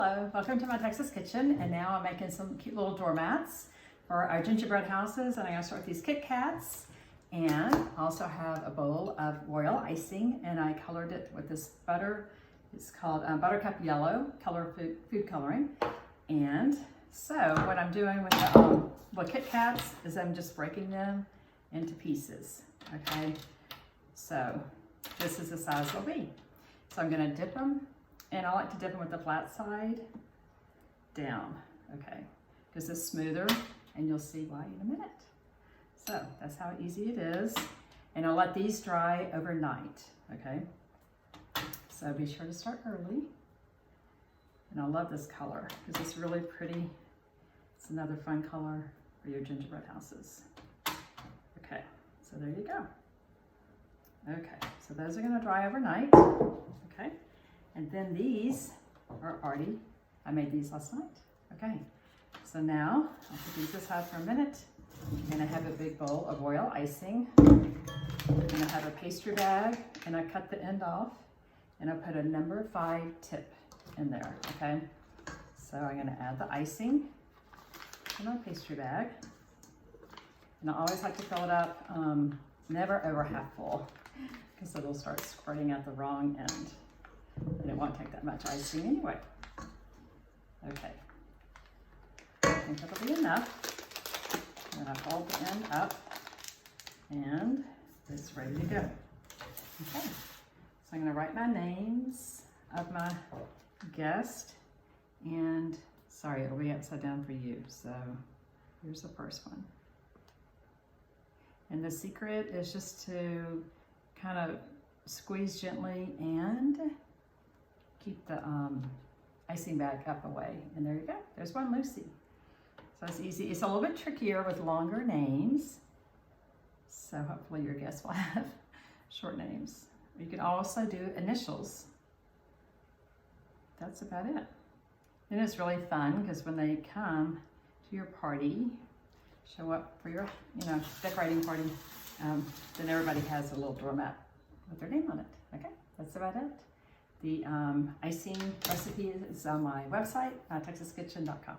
Hello, welcome to my Texas kitchen, and now I'm making some cute little doormats for our gingerbread houses, and I'm going to start with these Kit Kats, and I also have a bowl of royal icing, and I colored it with this butter. It's called Buttercup Yellow food coloring. And so what I'm doing with the Kit Kats is I'm just breaking them into pieces, okay? So this is the size they'll be. So I'm going to dip them. And I like to dip them with the flat side down, okay? Because it's smoother, and you'll see why in a minute. So that's how easy it is. And I'll let these dry overnight, okay? So be sure to start early. And I love this color because it's really pretty. It's another fun color for your gingerbread houses. Okay, so there you go. Okay, so those are gonna dry overnight, okay? And then these are already, I made these last night. Okay, so now I'll put these aside for a minute. And I have a big bowl of royal icing. And I have a pastry bag, and I cut the end off, and I put a number 5 tip in there, okay? So I'm gonna add the icing in my pastry bag. And I always like to fill it up, never over half full, because it'll start squirting at the wrong end. And it won't take that much icing anyway. Okay, I think that'll be enough. And I fold the end up, and it's ready to go. Okay, so I'm gonna write my names of my guest, and sorry, it'll be upside down for you. So here's the first one. And the secret is just to kind of squeeze gently and keep the icing bag up away. And there you go, there's one Lucy. So it's easy. It's a little bit trickier with longer names. So hopefully your guests will have short names. You can also do initials. That's about it. And it's really fun because when they come to your party, show up for your, decorating party, then everybody has a little doormat with their name on it. Okay, that's about it. The icing recipe is on my website, texaskitchen.com.